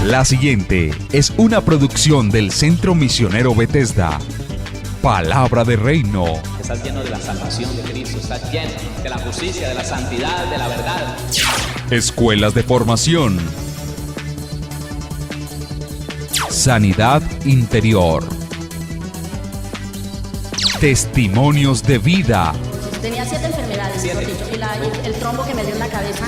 La siguiente es una producción del Centro Misionero Bethesda. Palabra de Reino. Estás lleno de la salvación de Cristo, estás lleno de la justicia, de la santidad, de la verdad. Escuelas de formación. Sanidad interior. Testimonios de vida. Tenía 7 enfermedades, mejor dicho, y el trombo que me dio en la cabeza,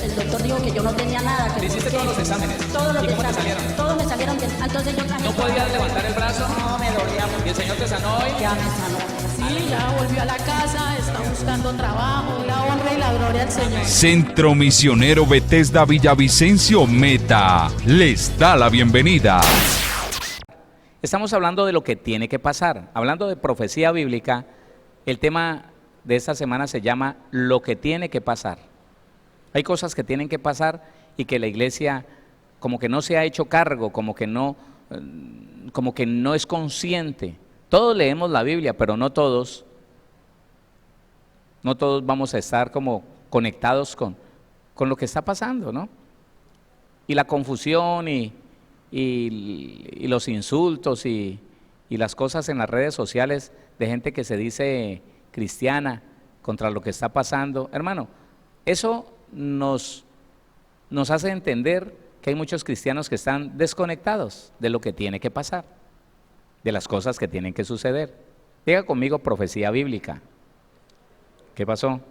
el doctor dijo que yo no tenía nada. ¿Le hiciste todos los exámenes? Todos los ¿Y cómo te exámenes, salieron? todos me salieron bien. Entonces yo ¿No podías levantar el brazo? No, me dolía mucho. ¿Y el Señor te sanó hoy? Ya me sanó. Sí, ya volvió a la casa, está buscando trabajo, la honra y la gloria al Señor. Centro Misionero Bethesda Villavicencio Meta les da la bienvenida. Estamos hablando de lo que tiene que pasar. Hablando de profecía bíblica, el tema de esta semana se llama lo que tiene que pasar. Hay cosas que tienen que pasar y que la iglesia como que no se ha hecho cargo, como que no es consciente. Todos leemos la Biblia, pero no todos vamos a estar como conectados con lo que está pasando, ¿no? Y la confusión y los insultos y las cosas en las redes sociales de gente que se dice cristiana contra lo que está pasando, hermano, eso nos hace entender que hay muchos cristianos que están desconectados de lo que tiene que pasar, de las cosas que tienen que suceder. Diga conmigo profecía bíblica. ¿Qué pasó?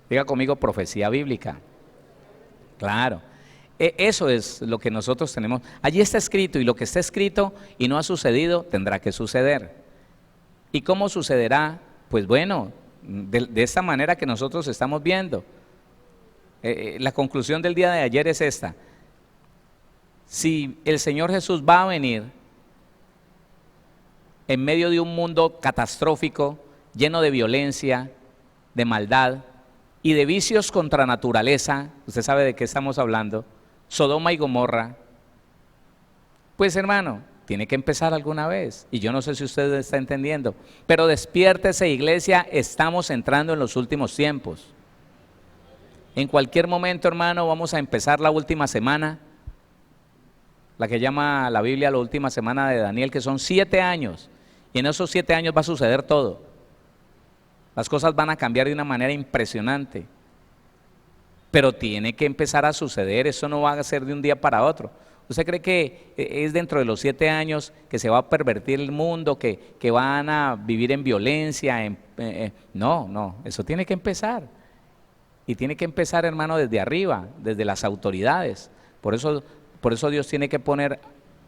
Diga conmigo profecía bíblica. Claro. Eso es lo que nosotros tenemos. Allí está escrito, y lo que está escrito y no ha sucedido tendrá que suceder. ¿Y cómo sucederá? Pues bueno, de esta manera que nosotros estamos viendo. La conclusión del día de ayer es esta: si el Señor Jesús va a venir en medio de un mundo catastrófico, lleno de violencia, de maldad y de vicios contra naturaleza, usted sabe de qué estamos hablando, Sodoma y Gomorra, pues hermano, tiene que empezar alguna vez. Y yo no sé si usted está entendiendo, pero despiértese, iglesia, estamos entrando en los últimos tiempos. En cualquier momento, hermano, vamos a empezar la última semana, la que llama la Biblia la última semana de Daniel, que son 7 años, y en esos 7 años va a suceder todo. Las cosas van a cambiar de una manera impresionante, pero tiene que empezar a suceder. Eso no va a ser de un día para otro. ¿Usted cree que es dentro de los 7 años que se va a pervertir el mundo, que van a vivir en violencia? No, eso tiene que empezar. Y tiene que empezar, hermano, desde arriba, desde las autoridades. Por eso Dios tiene que poner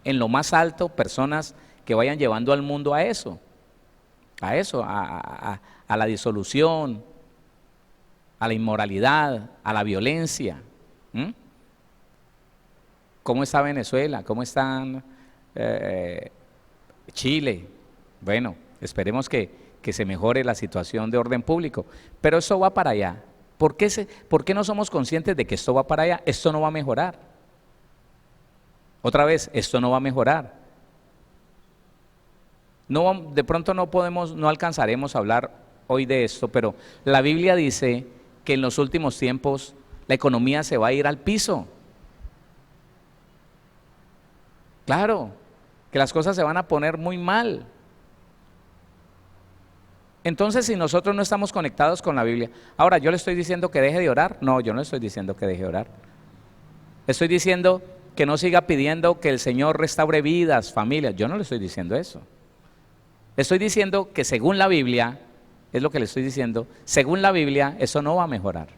en lo más alto personas que vayan llevando al mundo a eso, a la disolución, a la inmoralidad, a la violencia. ¿Cómo está Venezuela? ¿Cómo está Chile? Bueno, esperemos que se mejore la situación de orden público, pero eso va para allá. ¿Por qué no somos conscientes de que esto va para allá? Esto no va a mejorar. Otra vez, esto no va a mejorar. De pronto no alcanzaremos a hablar hoy de esto, pero la Biblia dice que en los últimos tiempos la economía se va a ir al piso. Claro, que las cosas se van a poner muy mal. Entonces, si nosotros no estamos conectados con la Biblia, ahora yo le estoy diciendo que deje de orar. No, yo no estoy diciendo que deje de orar. Estoy diciendo que no siga pidiendo que el Señor restaure vidas, familias. Yo no le estoy diciendo eso. Estoy diciendo que según la Biblia, es lo que le estoy diciendo, según la Biblia, eso no va a mejorar.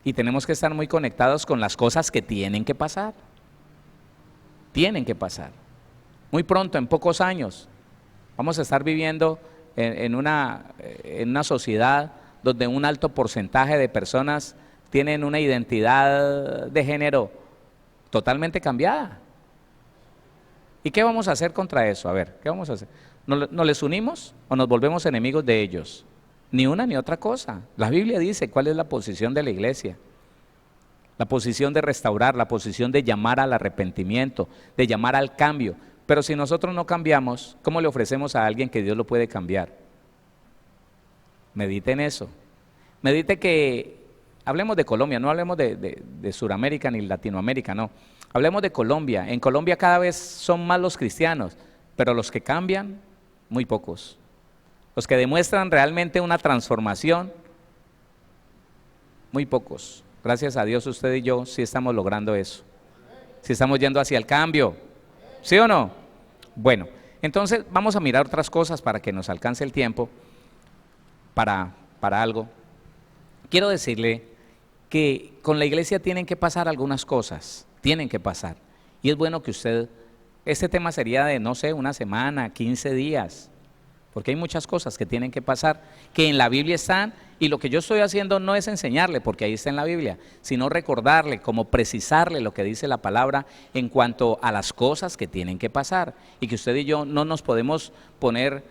Y tenemos que estar muy conectados con las cosas que tienen que pasar. Tienen que pasar. Muy pronto, en pocos años, vamos a estar viviendo en una sociedad donde un alto porcentaje de personas tienen una identidad de género totalmente cambiada. ¿Y qué vamos a hacer contra eso? A ver, ¿qué vamos a hacer? ¿Nos les unimos o nos volvemos enemigos de ellos? Ni una ni otra cosa. La Biblia dice cuál es la posición de la iglesia. La posición de restaurar, la posición de llamar al arrepentimiento, de llamar al cambio. Pero si nosotros no cambiamos, ¿cómo le ofrecemos a alguien que Dios lo puede cambiar? Medite en eso. Medite que hablemos de Colombia, no hablemos de Sudamérica ni Latinoamérica, no. Hablemos de Colombia. En Colombia cada vez son más los cristianos, pero los que cambian, muy pocos. Los que demuestran realmente una transformación, muy pocos. Gracias a Dios usted y yo sí estamos logrando eso. Sí estamos yendo hacia el cambio. ¿Sí o no? Bueno, entonces vamos a mirar otras cosas para que nos alcance el tiempo para algo. Quiero decirle que con la iglesia tienen que pasar algunas cosas, tienen que pasar. Y es bueno que usted, este tema sería de, no sé, una semana, 15 días, porque hay muchas cosas que tienen que pasar, que en la Biblia están, y lo que yo estoy haciendo no es enseñarle, porque ahí está en la Biblia, sino recordarle, como precisarle lo que dice la palabra en cuanto a las cosas que tienen que pasar, y que usted y yo no nos podemos poner,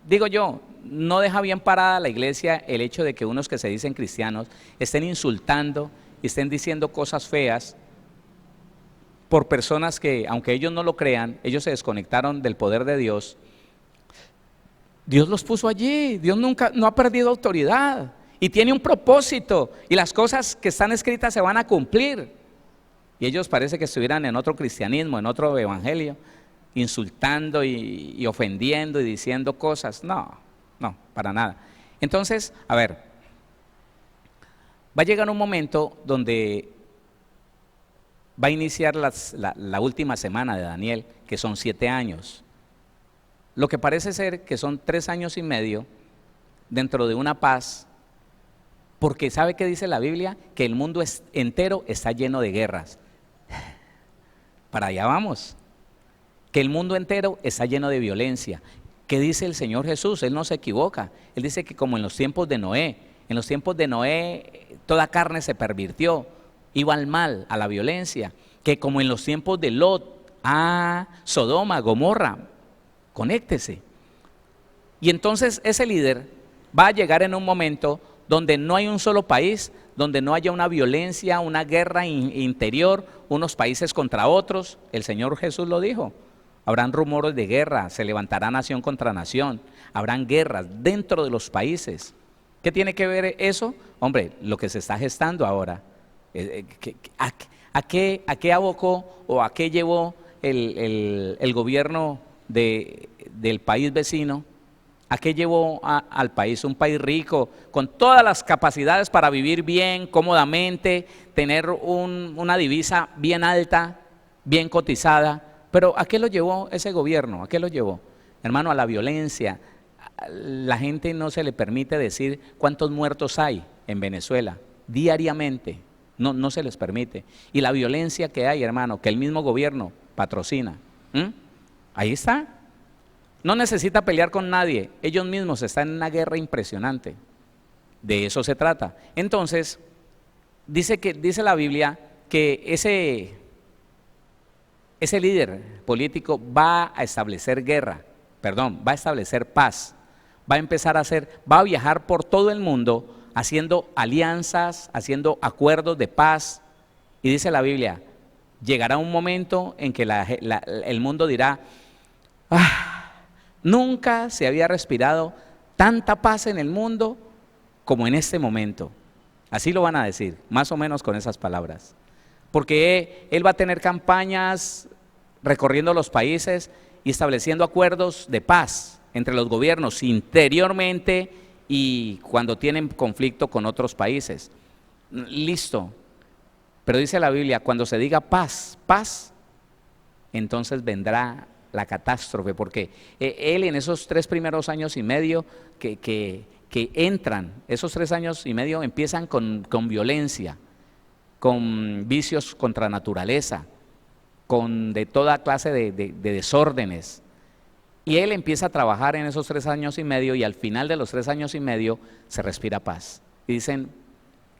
digo yo, no deja bien parada la iglesia el hecho de que unos que se dicen cristianos estén insultando y estén diciendo cosas feas por personas que, aunque ellos no lo crean, ellos se desconectaron del poder de Dios. Dios los puso allí, Dios nunca, no ha perdido autoridad y tiene un propósito y las cosas que están escritas se van a cumplir. Y ellos parece que estuvieran en otro cristianismo, en otro evangelio, insultando y ofendiendo y diciendo cosas. No, para nada. Entonces, a ver, va a llegar un momento donde va a iniciar la última semana de Daniel, que son 7 años. Lo que parece ser que son 3 años y medio dentro de una paz, porque ¿sabe qué dice la Biblia? Que el mundo entero está lleno de guerras. Para allá vamos. Que el mundo entero está lleno de violencia. ¿Qué dice el Señor Jesús? Él no se equivoca. Él dice que como en los tiempos de Noé, toda carne se pervirtió, iba al mal, a la violencia. Que como en los tiempos de Lot, Sodoma, Gomorra, conéctese. Y entonces ese líder va a llegar en un momento donde no hay un solo país, donde no haya una violencia, una guerra interior, unos países contra otros. El Señor Jesús lo dijo. Habrán rumores de guerra, se levantará nación contra nación, habrán guerras dentro de los países. ¿Qué tiene que ver eso? Hombre, lo que se está gestando ahora. ¿A qué abocó o a qué llevó el gobierno del país vecino? ¿A qué llevó al país? Un país rico, con todas las capacidades para vivir bien, cómodamente, tener una divisa bien alta, bien cotizada. Pero ¿a qué lo llevó ese gobierno? ¿A qué lo llevó? Hermano, a la violencia. La gente no se le permite decir cuántos muertos hay en Venezuela diariamente. No se les permite. Y la violencia que hay, hermano, que el mismo gobierno patrocina. Ahí está. No necesita pelear con nadie. Ellos mismos están en una guerra impresionante. De eso se trata. Entonces, dice la Biblia que ese líder político va a establecer va a establecer paz. Va a viajar por todo el mundo haciendo alianzas, haciendo acuerdos de paz. Y dice la Biblia, llegará un momento en que el mundo dirá, nunca se había respirado tanta paz en el mundo como en este momento. Así lo van a decir, más o menos con esas palabras. Porque él va a tener campañas recorriendo los países y estableciendo acuerdos de paz entre los gobiernos interiormente y cuando tienen conflicto con otros países. Listo. Pero dice la Biblia, cuando se diga paz, entonces vendrá la catástrofe, porque él en esos 3 primeros años y medio que entran, esos 3 años y medio empiezan con violencia, con vicios contra naturaleza, con de toda clase de desórdenes. Y él empieza a trabajar en esos 3 años y medio y al final de los 3 años y medio se respira paz. Y dicen,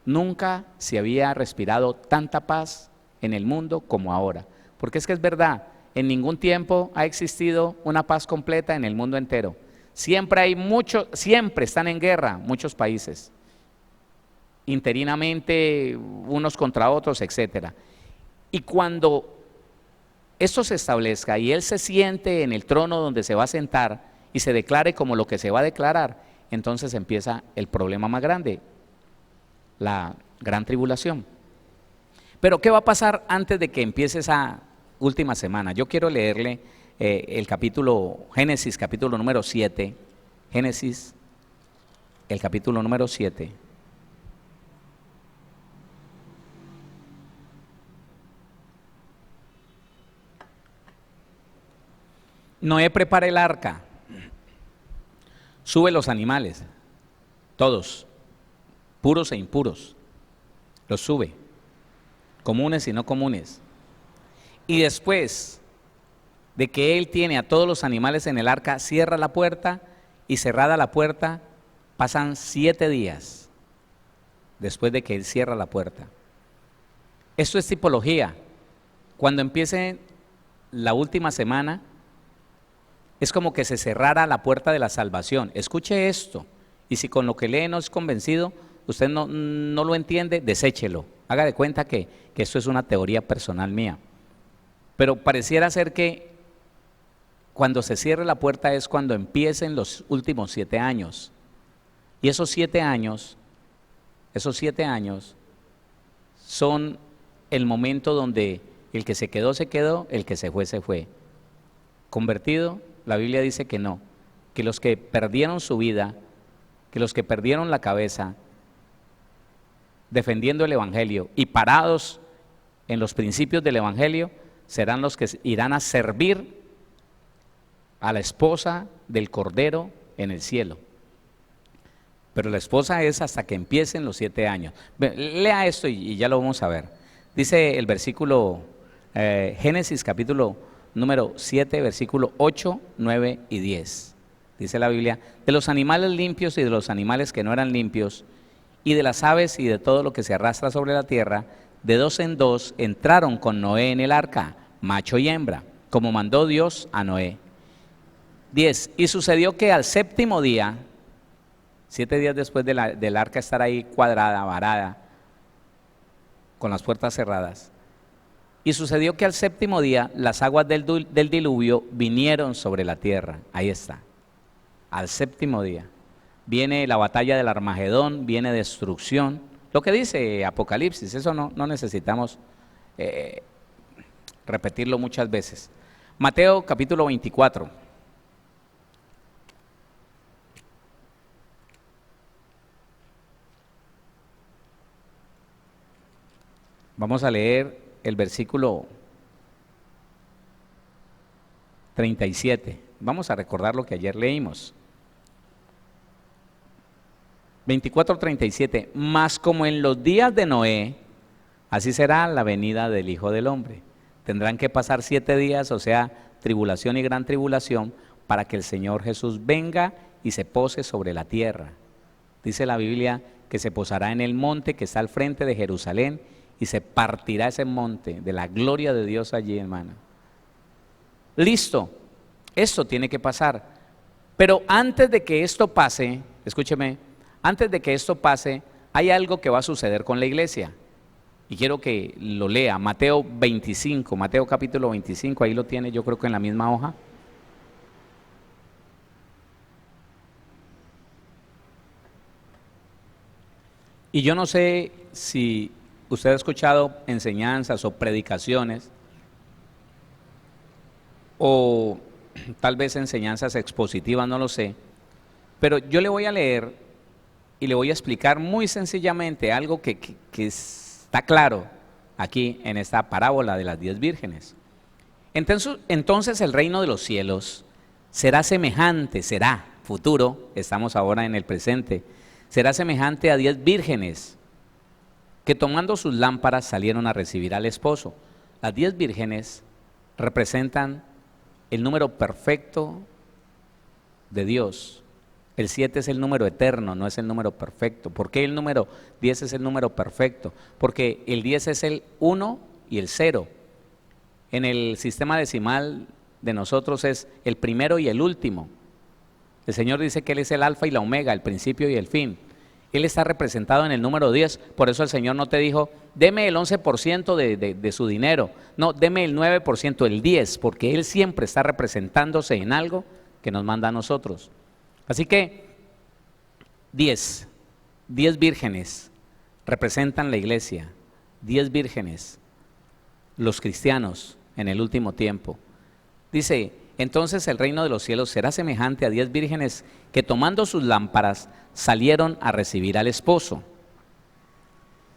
nunca se había respirado tanta paz en el mundo como ahora. Porque es que es verdad, en ningún tiempo ha existido una paz completa en el mundo entero. Siempre están en guerra muchos países, interinamente unos contra otros, etcétera. Y cuando esto se establezca y él se siente en el trono donde se va a sentar y se declare como lo que se va a declarar, entonces empieza el problema más grande. la gran tribulación. Pero ¿qué va a pasar antes de que empiece esa última semana? Yo quiero leerle el capítulo, Génesis capítulo número 7, Génesis, el capítulo número 7. Noé prepara el arca, sube los animales, todos, puros e impuros, los sube, comunes y no comunes. Y después de que él tiene a todos los animales en el arca, cierra la puerta, y cerrada la puerta, pasan 7 días después de que él cierra la puerta. Esto es tipología. Cuando empiece la última semana, es como que se cerrara la puerta de la salvación. Escuche esto, y si con lo que lee no es convencido, usted no lo entiende, deséchelo. Haga de cuenta que esto es una teoría personal mía. Pero pareciera ser que cuando se cierre la puerta es cuando empiecen los últimos 7 años. Y esos 7 años son el momento donde el que se quedó, se quedó, el que se fue, se fue. Convertido, la Biblia dice que no, que los que perdieron su vida, que los que perdieron la cabeza defendiendo el Evangelio y parados en los principios del Evangelio, serán los que irán a servir a la esposa del Cordero en el cielo. Pero la esposa es hasta que empiecen los 7 años. Lea esto y ya lo vamos a ver. Dice el versículo, Génesis capítulo número 7, versículo 8, 9 y 10. Dice la Biblia: de los animales limpios y de los animales que no eran limpios, y de las aves y de todo lo que se arrastra sobre la tierra, de 2 en 2 entraron con Noé en el arca, macho y hembra, como mandó Dios a Noé. 10. Y sucedió que al 7º día, 7 días después del arca estar ahí cuadrada, varada, con las puertas cerradas, y sucedió que al 7º día las aguas del diluvio vinieron sobre la tierra. Ahí está, al 7º día. Viene la batalla del Armagedón, viene destrucción. Lo que dice Apocalipsis, eso no necesitamos repetirlo muchas veces. Mateo capítulo 24. Vamos a leer el versículo 37. Vamos a recordar lo que ayer leímos. 24:37. Mas como en los días de Noé, así será la venida del Hijo del Hombre. Tendrán que pasar 7 días, o sea, tribulación y gran tribulación, para que el Señor Jesús venga y se pose sobre la tierra. Dice la Biblia que se posará en el monte que está al frente de Jerusalén, y se partirá ese monte de la gloria de Dios allí, hermano. Listo, esto tiene que pasar. Pero antes de que esto pase, escúcheme, antes de que esto pase, hay algo que va a suceder con la iglesia. Y quiero que lo lea, Mateo 25, Mateo capítulo 25, ahí lo tiene, yo creo que en la misma hoja. Y yo no sé si usted ha escuchado enseñanzas o predicaciones, o tal vez enseñanzas expositivas, no lo sé, pero yo le voy a leer y le voy a explicar muy sencillamente algo que está claro aquí en esta parábola de las 10 vírgenes. Entonces el reino de los cielos será semejante, será futuro, estamos ahora en el presente, será semejante a 10 vírgenes que tomando sus lámparas salieron a recibir al esposo. Las 10 vírgenes representan el número perfecto de Dios. El 7 es el número eterno, no es el número perfecto. ¿Por qué el número 10 es el número perfecto? Porque el 10 es el 1 y el 0. En el sistema decimal de nosotros es el primero y el último. El Señor dice que Él es el alfa y la omega, el principio y el fin. Él está representado en el número 10, por eso el Señor no te dijo, deme el 11% de su dinero, no, deme el 9%, el 10%, porque Él siempre está representándose en algo que nos manda a nosotros. Así que 10 vírgenes representan la iglesia, 10 vírgenes, los cristianos en el último tiempo. Dice, entonces el reino de los cielos será semejante a 10 vírgenes que tomando sus lámparas salieron a recibir al esposo.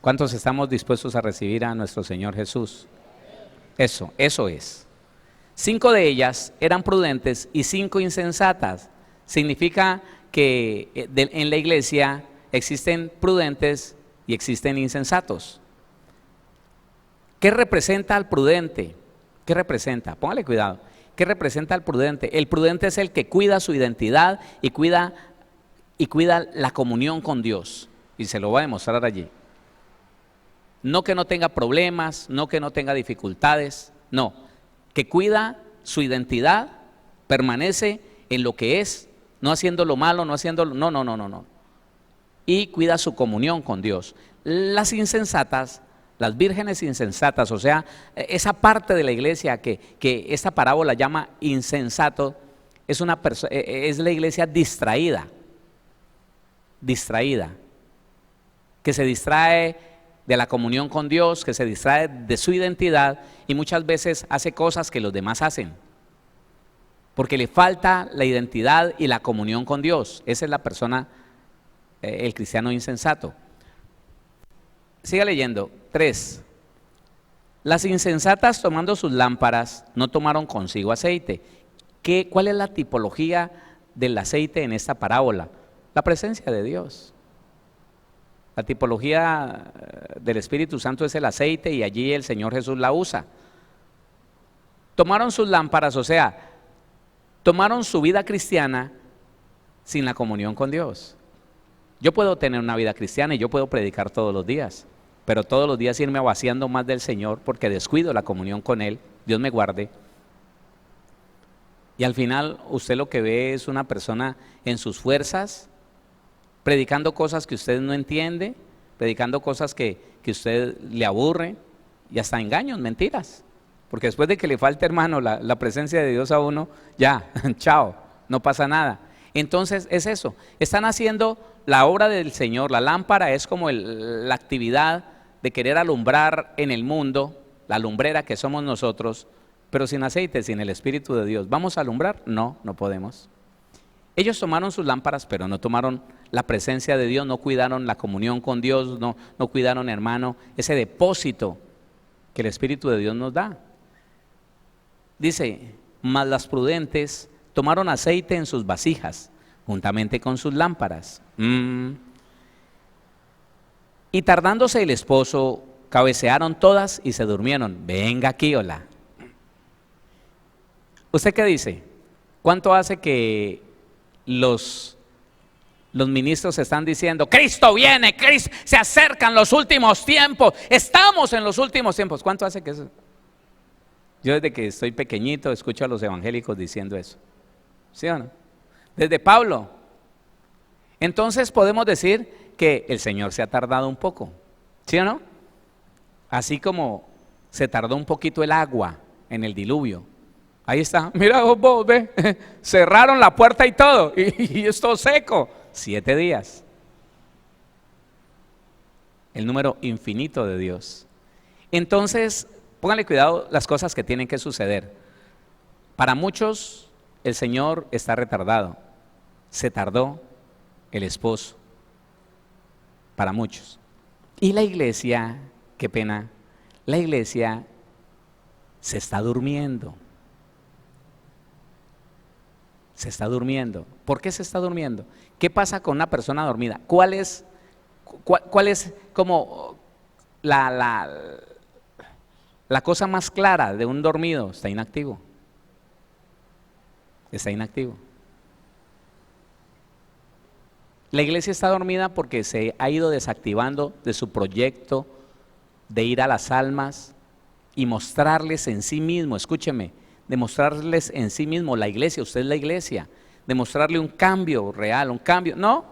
¿Cuántos estamos dispuestos a recibir a nuestro Señor Jesús? Eso es. 5 de ellas eran prudentes y 5 insensatas. Significa que en la iglesia existen prudentes y existen insensatos. ¿Qué representa al prudente? ¿Qué representa? Póngale cuidado. ¿Qué representa al prudente? El prudente es el que cuida su identidad y cuida la comunión con Dios. Y se lo voy a demostrar allí. No que no tenga problemas, no que no tenga dificultades, no. Que cuida su identidad, permanece en lo que es, no haciendo lo malo, no. Y cuida su comunión con Dios. Las insensatas, las vírgenes insensatas, o sea, esa parte de la iglesia que esta parábola llama insensato, es la iglesia distraída, que se distrae de la comunión con Dios, que se distrae de su identidad y muchas veces hace cosas que los demás hacen, porque le falta la identidad y la comunión con Dios. Esa es la persona, el cristiano insensato. Siga leyendo. 3. Las insensatas tomando sus lámparas no tomaron consigo aceite. ¿Cuál es la tipología del aceite en esta parábola? La presencia de Dios. La tipología del Espíritu Santo es el aceite y allí el Señor Jesús la usa. Tomaron sus lámparas, o sea, tomaron su vida cristiana sin la comunión con Dios. Yo puedo tener una vida cristiana y yo puedo predicar todos los días, pero todos los días irme vaciando más del Señor porque descuido la comunión con Él, Dios me guarde. Y al final usted lo que ve es una persona en sus fuerzas, predicando cosas que usted no entiende, predicando cosas que usted le aburre y hasta engaños, mentiras. Porque después de que le falte, hermano, la presencia de Dios a uno, ya, chao, no pasa nada. Entonces es eso, están haciendo la obra del Señor. La lámpara es como la actividad de querer alumbrar en el mundo, la lumbrera que somos nosotros, pero sin aceite, sin el Espíritu de Dios. ¿Vamos a alumbrar? No, no podemos. Ellos tomaron sus lámparas, pero no tomaron la presencia de Dios, no cuidaron la comunión con Dios, no cuidaron, hermano, ese depósito que el Espíritu de Dios nos da. Dice, mas las prudentes tomaron aceite en sus vasijas, juntamente con sus lámparas. Y tardándose el esposo, cabecearon todas y se durmieron. Venga aquí, hola. ¿Usted qué dice? ¿Cuánto hace que los ministros están diciendo, Cristo viene, Cristo, se acercan los últimos tiempos, estamos en los últimos tiempos? ¿Cuánto hace que eso? Yo desde que estoy pequeñito escucho a los evangélicos diciendo eso. ¿Sí o no? Desde Pablo. Entonces podemos decir que el Señor se ha tardado un poco. ¿Sí o no? Así como se tardó un poquito el agua en el diluvio. Ahí está, mira vos, ve, cerraron la puerta y todo, y esto seco, 7 días. El número infinito de Dios. Entonces, pónganle cuidado las cosas que tienen que suceder. Para muchos, el Señor está retardado, se tardó el esposo, para muchos. Y la iglesia, qué pena, la iglesia se está durmiendo. Se está durmiendo. ¿Por qué se está durmiendo? ¿Qué pasa con una persona dormida? ¿Cuál es como la cosa más clara de un dormido? Está inactivo. Está inactivo. La iglesia está dormida porque se ha ido desactivando de su proyecto de ir a las almas y mostrarles en sí mismo, escúcheme, demostrarles en sí mismo, la iglesia, usted es la iglesia, demostrarle un cambio real, un cambio, no,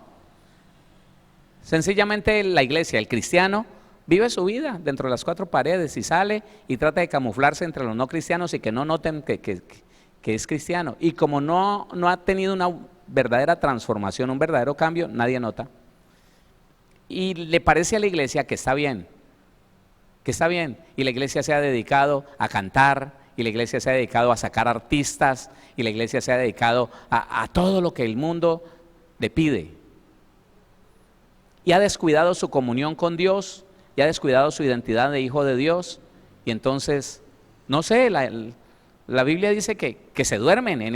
sencillamente la iglesia, el cristiano vive su vida dentro de las 4 paredes y sale y trata de camuflarse entre los no cristianos y que no noten que es cristiano, y como no ha tenido una verdadera transformación, un verdadero cambio, nadie nota. y le parece a la iglesia que está bien, y la iglesia se ha dedicado a cantar, y la iglesia se ha dedicado a sacar artistas, y la iglesia se ha dedicado a todo lo que el mundo le pide. Y ha descuidado su comunión con Dios, y ha descuidado su identidad de hijo de Dios, y entonces, no sé, la Biblia dice que se duermen en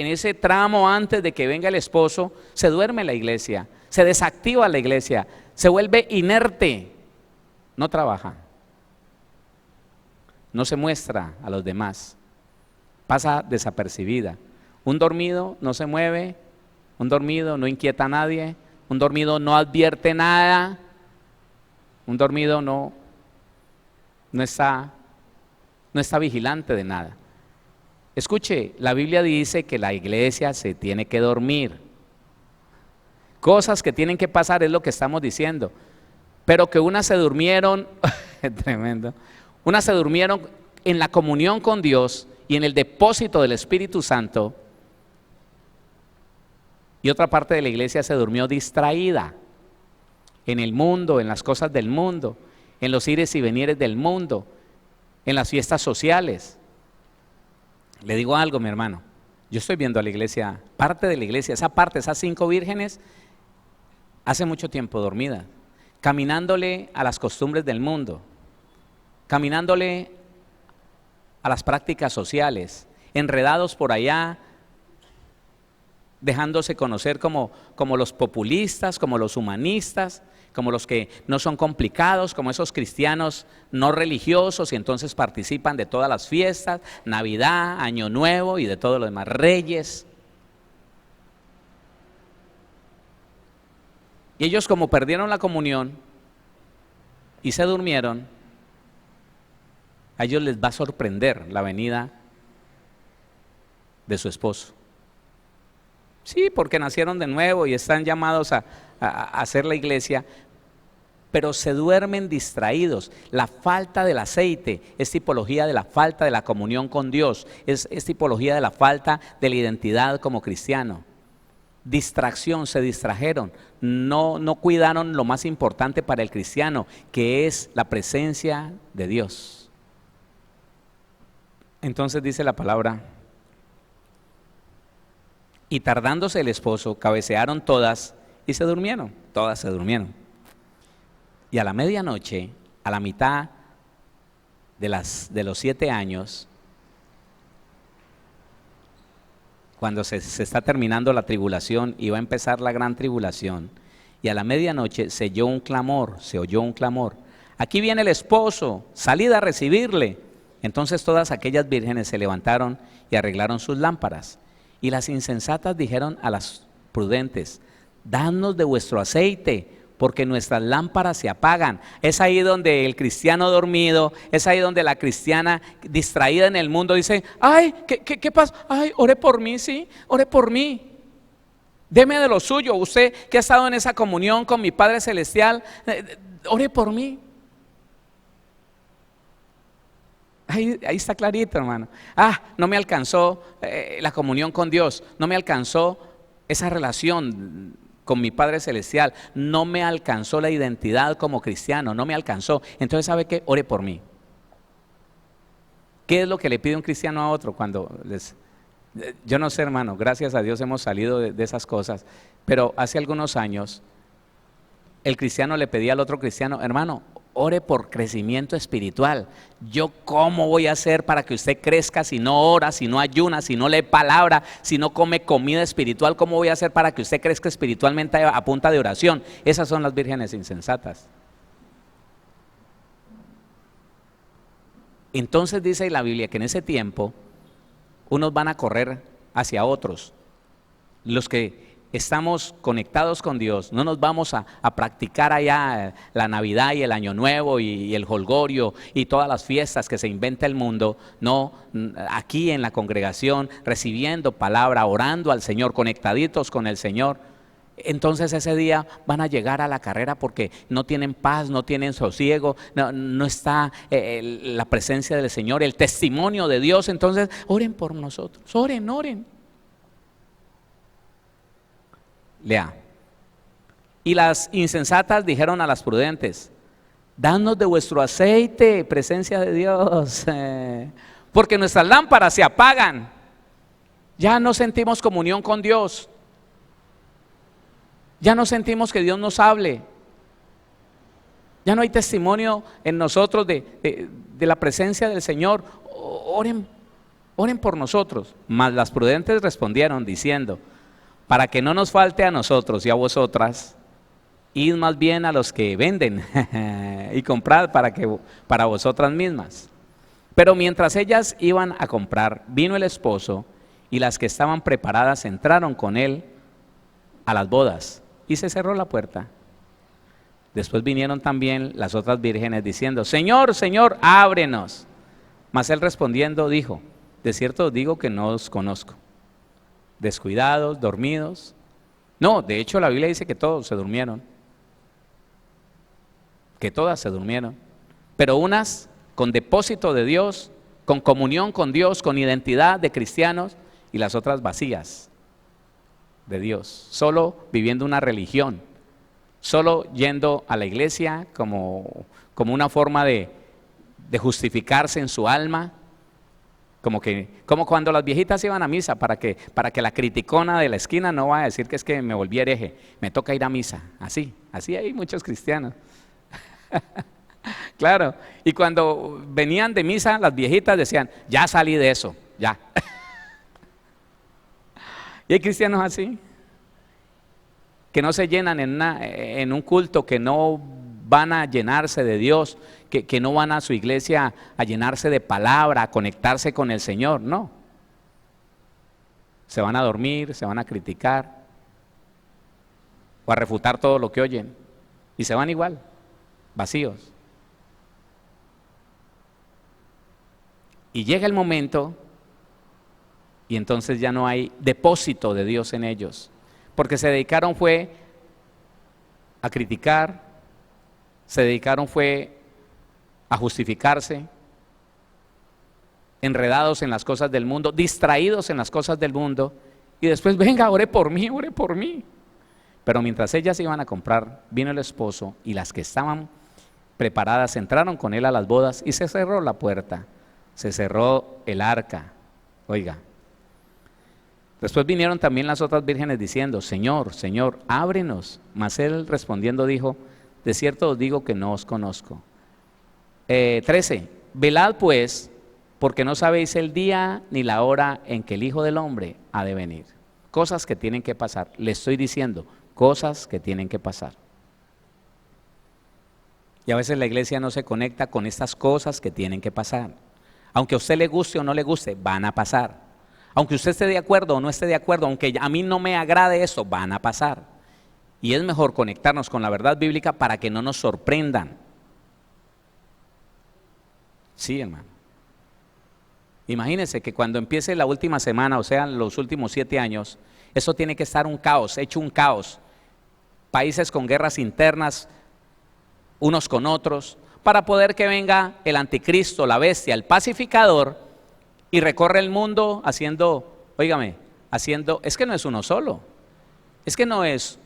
ese tramo antes de que venga el esposo, se duerme la iglesia, se desactiva la iglesia, se vuelve inerte, no trabaja, no se muestra a los demás, pasa desapercibida. Un dormido no se mueve, un dormido no inquieta a nadie, un dormido no advierte nada, un dormido no está vigilante de nada. Escuche, la Biblia dice que la iglesia se tiene que dormir. Cosas que tienen que pasar es lo que estamos diciendo. Pero que unas se durmieron, tremendo, unas se durmieron en la comunión con Dios y en el depósito del Espíritu Santo, y otra parte de la iglesia se durmió distraída en el mundo, en las cosas del mundo, en los ires y venires del mundo, en las fiestas sociales. Le digo algo, mi hermano, yo estoy viendo a la iglesia, parte de la iglesia, esas 5 vírgenes, hace mucho tiempo dormidas, caminándole a las costumbres del mundo, caminándole a las prácticas sociales, enredados por allá, dejándose conocer como los populistas, como los humanistas, como los que no son complicados, como esos cristianos no religiosos, y entonces participan de todas las fiestas, Navidad, Año Nuevo y de todo lo demás, Reyes. Y ellos, como perdieron la comunión y se durmieron, a ellos les va a sorprender la venida de su esposo. Sí, porque nacieron de nuevo y están llamados a hacer la iglesia, pero se duermen distraídos. La falta del aceite es tipología de la falta de la comunión con Dios, es tipología de la falta de la identidad como cristiano. Distracción, se distrajeron, no cuidaron lo más importante para el cristiano, que es la presencia de Dios. Entonces dice la palabra: y tardándose el esposo, cabecearon todas y se durmieron, todas se durmieron. Y a la medianoche, a la mitad de los 7 años, cuando se está terminando la tribulación y va a empezar la gran tribulación, y a la medianoche se oyó un clamor, aquí viene el esposo, salid a recibirle. Entonces todas aquellas vírgenes se levantaron y arreglaron sus lámparas. Y las insensatas dijeron a las prudentes: dadnos de vuestro aceite, porque nuestras lámparas se apagan. Es ahí donde el cristiano dormido, es ahí donde la cristiana distraída en el mundo dice: ay, ¿qué pasa? Ay, ore por mí, sí, ore por mí. Deme de lo suyo, usted que ha estado en esa comunión con mi Padre Celestial, ore por mí. Ahí está clarito, hermano. No me alcanzó la comunión con Dios, no me alcanzó esa relación con mi Padre Celestial, no me alcanzó la identidad como cristiano, no me alcanzó. Entonces, ¿sabe qué? Ore por mí. ¿Qué es lo que le pide un cristiano a otro cuando yo no sé, hermano, gracias a Dios hemos salido de esas cosas, pero hace algunos años el cristiano le pedía al otro cristiano: hermano, ore por crecimiento espiritual. Yo, ¿cómo voy a hacer para que usted crezca si no ora, si no ayuna, si no lee palabra, si no come comida espiritual? ¿Cómo voy a hacer para que usted crezca espiritualmente a punta de oración? Esas son las vírgenes insensatas. Entonces dice la Biblia que en ese tiempo unos van a correr hacia otros. Los que estamos conectados con Dios, no nos vamos a practicar allá la Navidad y el Año Nuevo y el jolgorio y todas las fiestas que se inventa el mundo. No, aquí en la congregación, recibiendo palabra, orando al Señor, conectaditos con el Señor. Entonces ese día van a llegar a la carrera porque no tienen paz, no tienen sosiego, no está la presencia del Señor, el testimonio de Dios. Entonces oren por nosotros, oren. Lea, Y las insensatas dijeron a las prudentes: danos de vuestro aceite, presencia de Dios, porque nuestras lámparas se apagan. Ya no sentimos comunión con Dios. Ya no sentimos que Dios nos hable. Ya no hay testimonio en nosotros de la presencia del Señor. Oren por nosotros. Mas las prudentes respondieron diciendo: para que no nos falte a nosotros y a vosotras, id más bien a los que venden y comprad para vosotras mismas. Pero mientras ellas iban a comprar, vino el esposo, y las que estaban preparadas entraron con él a las bodas, y se cerró la puerta. Después vinieron también las otras vírgenes diciendo: Señor, Señor, ábrenos. Mas él respondiendo dijo: de cierto os digo que no os conozco. Descuidados, dormidos. No, de hecho la Biblia dice que todos se durmieron. Que todas se durmieron. Pero unas con depósito de Dios, con comunión con Dios, con identidad de cristianos, y las otras vacías de Dios, solo viviendo una religión, solo yendo a la iglesia como una forma de justificarse en su alma, como cuando las viejitas iban a misa para que la criticona de la esquina no va a decir que es que me volví hereje, me toca ir a misa. Así hay muchos cristianos. Claro, y cuando venían de misa las viejitas decían: ya salí de eso, ya. Y hay cristianos así, que no se llenan en un culto, que no van a llenarse de Dios, que no van a su iglesia a llenarse de palabra, a conectarse con el Señor, no. Se van a dormir, se van a criticar o a refutar todo lo que oyen y se van igual, vacíos. Y llega el momento y entonces ya no hay depósito de Dios en ellos, porque se dedicaron fue a criticar, se dedicaron fue a justificarse, enredados en las cosas del mundo, distraídos en las cosas del mundo, y después: venga, ore por mí, ore por mí. Pero mientras ellas iban a comprar, vino el esposo, y las que estaban preparadas entraron con él a las bodas, y se cerró la puerta, se cerró el arca. Oiga, después vinieron también las otras vírgenes diciendo: Señor, Señor, ábrenos. Mas él respondiendo dijo: de cierto os digo que no os conozco. 13. Velad pues, porque no sabéis el día ni la hora en que el Hijo del Hombre ha de venir. Cosas que tienen que pasar. Le estoy diciendo, cosas que tienen que pasar. Y a veces la iglesia no se conecta con estas cosas que tienen que pasar. Aunque a usted le guste o no le guste, van a pasar. Aunque usted esté de acuerdo o no esté de acuerdo, aunque a mí no me agrade eso, van a pasar. Y es mejor conectarnos con la verdad bíblica para que no nos sorprendan. Sí, hermano. Imagínense que cuando empiece la última semana, o sea, los últimos 7 años, eso tiene que estar un caos, hecho un caos. Países con guerras internas, unos con otros, para poder que venga el anticristo, la bestia, el pacificador, y recorre el mundo haciendo, es que no es uno solo, es que no es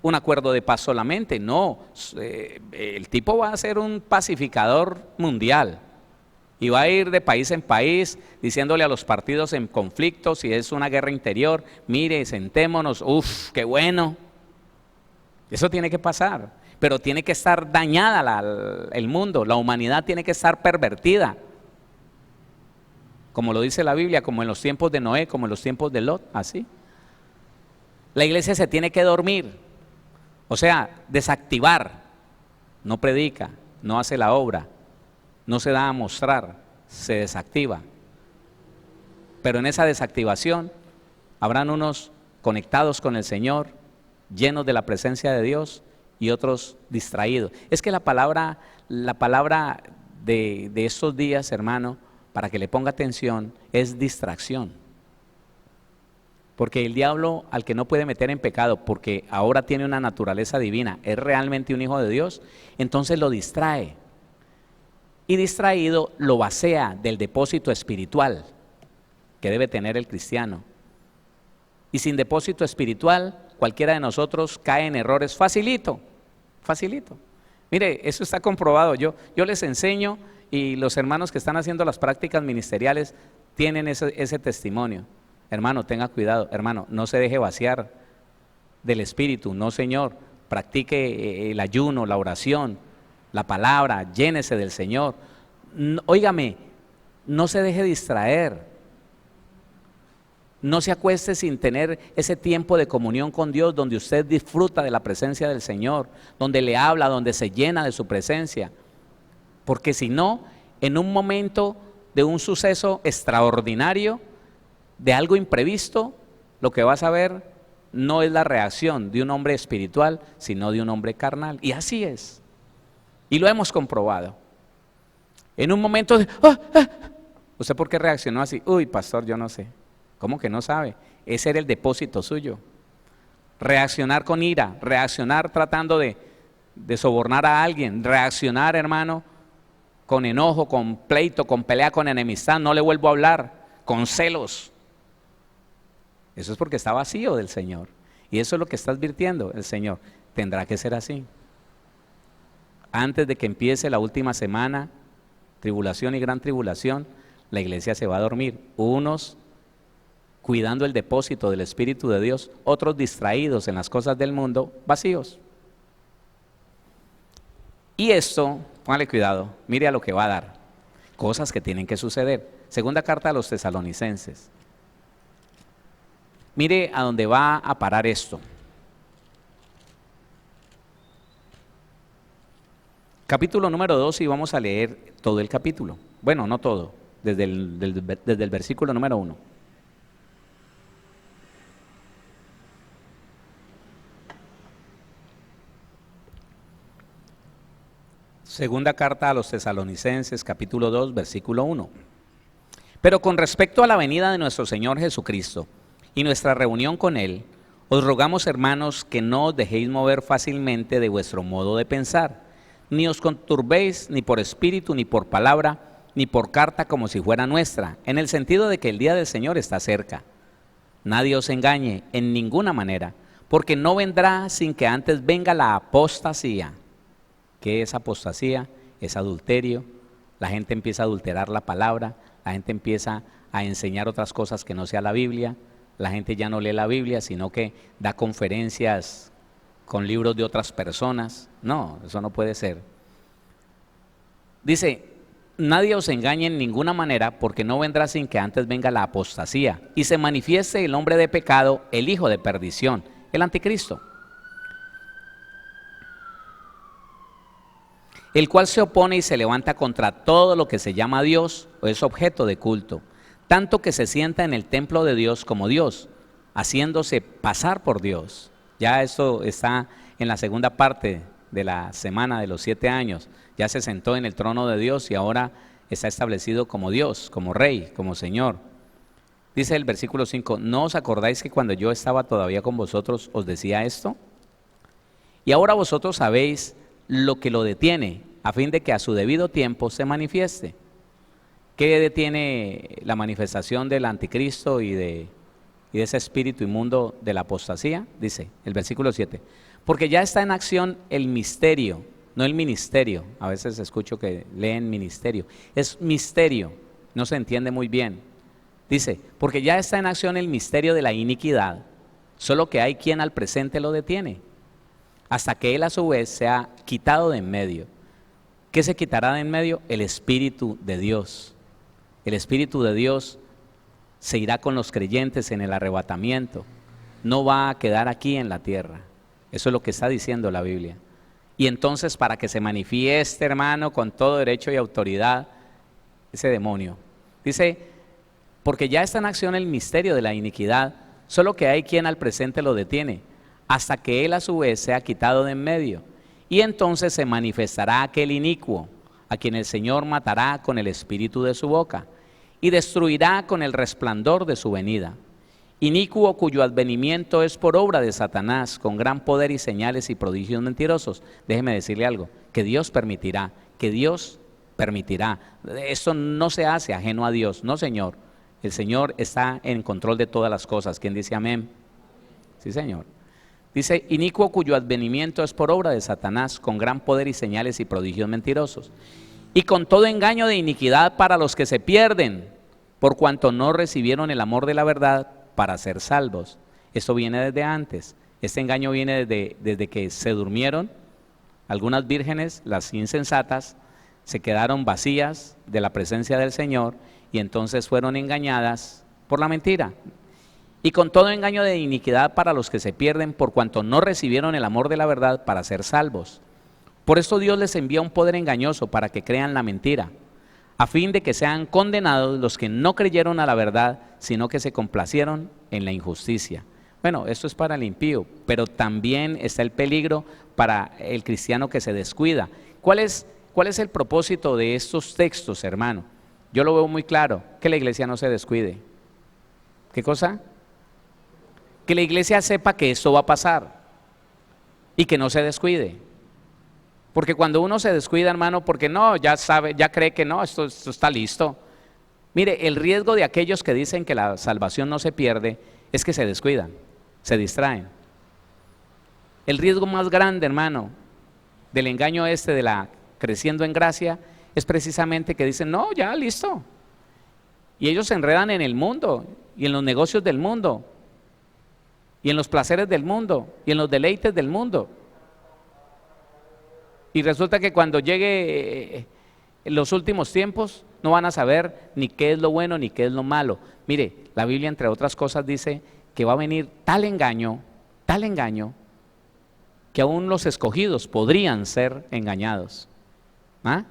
un acuerdo de paz solamente, no, el tipo va a ser un pacificador mundial, y va a ir de país en país diciéndole a los partidos en conflicto, si es una guerra interior: mire, sentémonos, qué bueno. Eso tiene que pasar, pero tiene que estar dañada el mundo, la humanidad tiene que estar pervertida, como lo dice la Biblia, como en los tiempos de Noé, como en los tiempos de Lot, así. La iglesia se tiene que dormir, o sea, desactivar, no predica, no hace la obra, no se da a mostrar, se desactiva. Pero en esa desactivación habrán unos conectados con el Señor, llenos de la presencia de Dios, y otros distraídos. Es que la palabra de estos días, hermano, para que le ponga atención, es distracción. Porque el diablo, al que no puede meter en pecado, porque ahora tiene una naturaleza divina, es realmente un hijo de Dios, entonces lo distrae. Y distraído lo vacía del depósito espiritual que debe tener el cristiano. Y sin depósito espiritual cualquiera de nosotros cae en errores facilito, facilito. Mire, eso está comprobado. Yo les enseño y los hermanos que están haciendo las prácticas ministeriales tienen ese testimonio. Hermano, tenga cuidado. Hermano, no se deje vaciar del Espíritu. No, Señor. Practique el ayuno, la oración, la palabra. Llénese del Señor. Óigame, no se deje distraer. No se acueste sin tener ese tiempo de comunión con Dios, donde usted disfruta de la presencia del Señor, donde le habla, donde se llena de su presencia. Porque si no, en un momento de un suceso extraordinario, de algo imprevisto, lo que vas a ver no es la reacción de un hombre espiritual, sino de un hombre carnal. Y así es. Y lo hemos comprobado. En un momento de, ¿usted por qué reaccionó así? Uy, pastor, yo no sé. ¿Cómo que no sabe? Ese era el depósito suyo. Reaccionar con ira, reaccionar tratando de sobornar a alguien, reaccionar, hermano, con enojo, con pleito, con pelea, con enemistad, no le vuelvo a hablar, con celos. Eso es porque está vacío del Señor. Y eso es lo que está advirtiendo el Señor. Tendrá que ser así. Antes de que empiece la última semana, tribulación y gran tribulación, la iglesia se va a dormir. Unos cuidando el depósito del Espíritu de Dios, otros distraídos en las cosas del mundo, vacíos. Y esto, póngale cuidado, mire a lo que va a dar. Cosas que tienen que suceder. Segunda carta a los Tesalonicenses. Mire a dónde va a parar esto. Capítulo número 2 y vamos a leer todo el capítulo. Bueno, no todo, desde el versículo número 1. Segunda carta a los Tesalonicenses, capítulo 2, versículo 1. Pero con respecto a la venida de nuestro Señor Jesucristo y nuestra reunión con Él, os rogamos, hermanos, que no os dejéis mover fácilmente de vuestro modo de pensar, ni os conturbéis ni por espíritu, ni por palabra, ni por carta como si fuera nuestra, en el sentido de que el día del Señor está cerca. Nadie os engañe en ninguna manera, porque no vendrá sin que antes venga la apostasía. ¿Qué es apostasía? Es adulterio. La gente empieza a adulterar la palabra, la gente empieza a enseñar otras cosas que no sea la Biblia, la gente ya no lee la Biblia, sino que da conferencias con libros de otras personas. No, eso no puede ser. Dice, nadie os engañe en ninguna manera, porque no vendrá sin que antes venga la apostasía y se manifieste el hombre de pecado, el hijo de perdición, el anticristo, el cual se opone y se levanta contra todo lo que se llama Dios o es objeto de culto, tanto que se sienta en el templo de Dios como Dios, haciéndose pasar por Dios. Ya esto está en la segunda parte de la semana de los 7 años. Ya se sentó en el trono de Dios y ahora está establecido como Dios, como Rey, como Señor. Dice el versículo 5, ¿no os acordáis que cuando yo estaba todavía con vosotros os decía esto? Y ahora vosotros sabéis lo que lo detiene, a fin de que a su debido tiempo se manifieste. ¿Qué detiene la manifestación del anticristo y de ese espíritu inmundo de la apostasía? Dice el versículo 7, porque ya está en acción el misterio, no el ministerio. A veces escucho que leen ministerio, es misterio, no se entiende muy bien. Dice, porque ya está en acción el misterio de la iniquidad, solo que hay quien al presente lo detiene, hasta que él a su vez sea quitado de en medio. ¿Qué se quitará de en medio? El Espíritu de Dios. El Espíritu de Dios se irá con los creyentes en el arrebatamiento. No va a quedar aquí en la tierra. Eso es lo que está diciendo la Biblia. Y entonces, para que se manifieste, hermano, con todo derecho y autoridad, ese demonio. Dice, porque ya está en acción el misterio de la iniquidad, solo que hay quien al presente lo detiene, hasta que él a su vez sea quitado de en medio. Y entonces se manifestará aquel inicuo, a quien el Señor matará con el espíritu de su boca, y destruirá con el resplandor de su venida. Inicuo cuyo advenimiento es por obra de Satanás, con gran poder y señales y prodigios mentirosos. Déjeme decirle algo, que Dios permitirá, Esto no se hace ajeno a Dios, no, Señor. El Señor está en control de todas las cosas. ¿Quién dice amén? Sí, Señor. Dice, inicuo cuyo advenimiento es por obra de Satanás, con gran poder y señales y prodigios mentirosos, y con todo engaño de iniquidad para los que se pierden, por cuanto no recibieron el amor de la verdad para ser salvos. Esto viene desde antes. Este engaño viene desde que se durmieron algunas vírgenes, las insensatas, se quedaron vacías de la presencia del Señor y entonces fueron engañadas por la mentira. Y con todo engaño de iniquidad para los que se pierden, por cuanto no recibieron el amor de la verdad para ser salvos. Por esto Dios les envía un poder engañoso para que crean la mentira, a fin de que sean condenados los que no creyeron a la verdad, sino que se complacieron en la injusticia. Bueno, esto es para el impío, pero también está el peligro para el cristiano que se descuida. ¿Cuál es el propósito de estos textos, hermano? Yo lo veo muy claro, que la iglesia no se descuide. ¿Qué cosa? Que la iglesia sepa que esto va a pasar y que no se descuide. Porque cuando uno se descuida, hermano, porque no, ya sabe, ya cree que no, esto está listo. Mire, el riesgo de aquellos que dicen que la salvación no se pierde es que se descuidan, se distraen. El riesgo más grande, hermano, del engaño de la creciendo en gracia, es precisamente que dicen, no, ya, listo. Y ellos se enredan en el mundo y en los negocios del mundo y en los placeres del mundo y en los deleites del mundo. Y resulta que cuando llegue los últimos tiempos no van a saber ni qué es lo bueno ni qué es lo malo. Mire, la Biblia entre otras cosas dice que va a venir tal engaño, que aún los escogidos podrían ser engañados. ¿Ah?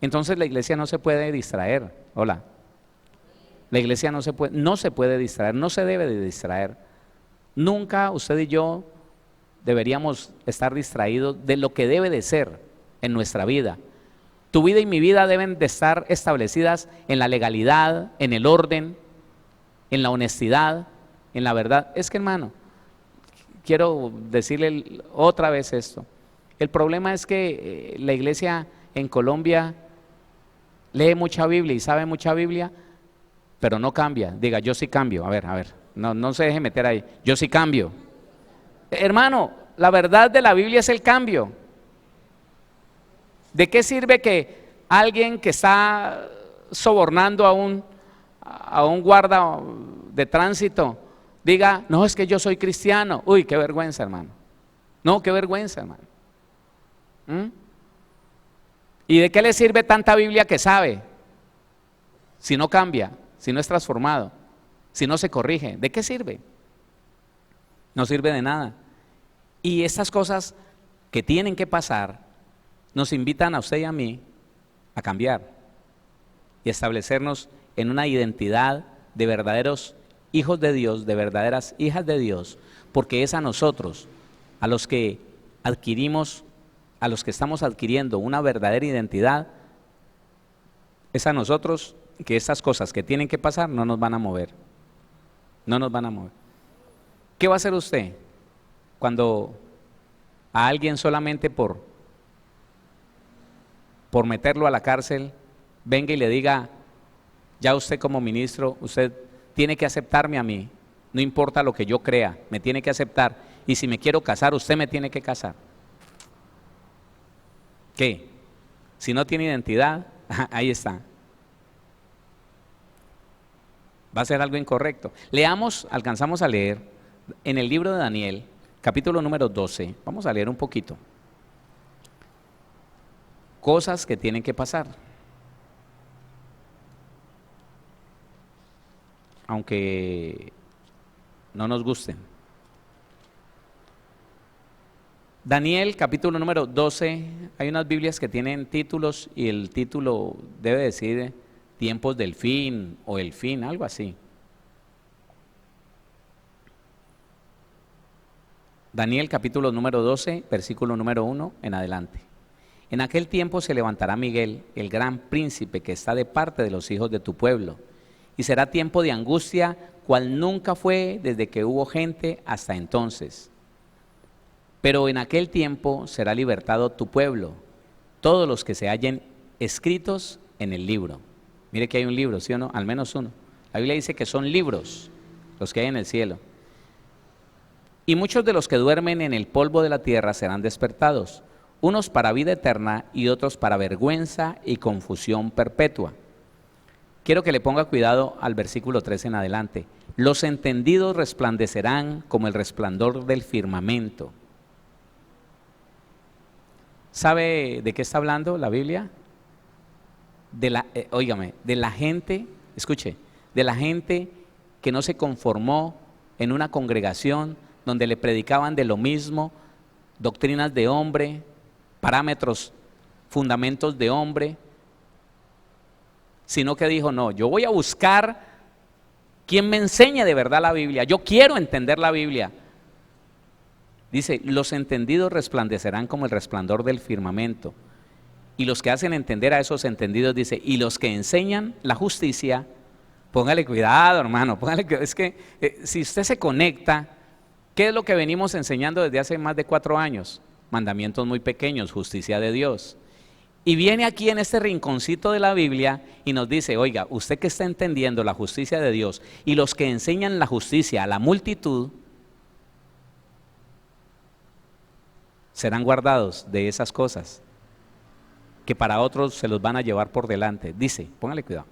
Entonces la iglesia no se puede distraer. Hola. La iglesia no se puede distraer, no se debe de distraer. Nunca usted y yo deberíamos estar distraídos de lo que debe de ser en nuestra vida. Tu vida y mi vida deben de estar establecidas en la legalidad, en el orden, en la honestidad, en la verdad. Es que, hermano, quiero decirle otra vez esto. El problema es que la iglesia en Colombia lee mucha Biblia y sabe mucha Biblia, pero no cambia. Diga, yo sí cambio. A ver, no se deje meter ahí. Yo sí cambio. Hermano, la verdad de la Biblia es el cambio. ¿De qué sirve que alguien que está sobornando a un guarda de tránsito diga, no, es que yo soy cristiano? Uy, qué vergüenza, hermano. No, qué vergüenza, hermano. ¿Y de qué le sirve tanta Biblia que sabe si no cambia, si no es transformado, si no se corrige? ¿De qué sirve? No sirve de nada. Y estas cosas que tienen que pasar nos invitan a usted y a mí a cambiar y establecernos en una identidad de verdaderos hijos de Dios, de verdaderas hijas de Dios, porque es a nosotros, a los que adquirimos, a los que estamos adquiriendo una verdadera identidad, es a nosotros que estas cosas que tienen que pasar no nos van a mover, no nos van a mover. ¿Qué va a hacer usted cuando a alguien solamente por meterlo a la cárcel venga y le diga, ya usted como ministro, usted tiene que aceptarme a mí, no importa lo que yo crea, me tiene que aceptar, y si me quiero casar, usted me tiene que casar? ¿Qué? Si no tiene identidad, ahí está. Va a ser algo incorrecto. Leamos, alcanzamos a leer en el libro de Daniel, capítulo número 12, vamos a leer un poquito. Cosas que tienen que pasar. Aunque no nos gusten. Daniel, capítulo número 12, hay unas Biblias que tienen títulos y el título debe decir tiempos del fin o el fin, algo así. Daniel capítulo número 12, versículo número 1 en adelante. En aquel tiempo se levantará Miguel, el gran príncipe que está de parte de los hijos de tu pueblo, y será tiempo de angustia, cual nunca fue desde que hubo gente hasta entonces. Pero en aquel tiempo será libertado tu pueblo, todos los que se hallen escritos en el libro. Mire que hay un libro, ¿sí o no? Al menos uno. La Biblia dice que son libros los que hay en el cielo. Y muchos de los que duermen en el polvo de la tierra serán despertados, unos para vida eterna y otros para vergüenza y confusión perpetua. Quiero que le ponga cuidado al versículo 3 en adelante. Los entendidos resplandecerán como el resplandor del firmamento. ¿Sabe de qué está hablando la Biblia? Óigame, de la gente, escuche, de la gente que no se conformó en una congregación donde le predicaban de lo mismo, doctrinas de hombre, parámetros, fundamentos de hombre, sino que dijo, no, yo voy a buscar quien me enseñe de verdad la Biblia, yo quiero entender la Biblia. Dice, los entendidos resplandecerán como el resplandor del firmamento. Y los que hacen entender a esos entendidos, dice, y los que enseñan la justicia, póngale cuidado, hermano, póngale cuidado. Es que si usted se conecta, ¿qué es lo que venimos enseñando desde hace más de 4 años? Mandamientos muy pequeños, justicia de Dios. Y viene aquí en este rinconcito de la Biblia y nos dice, oiga, usted que está entendiendo la justicia de Dios y los que enseñan la justicia a la multitud, serán guardados de esas cosas que para otros se los van a llevar por delante. Dice, póngale cuidado,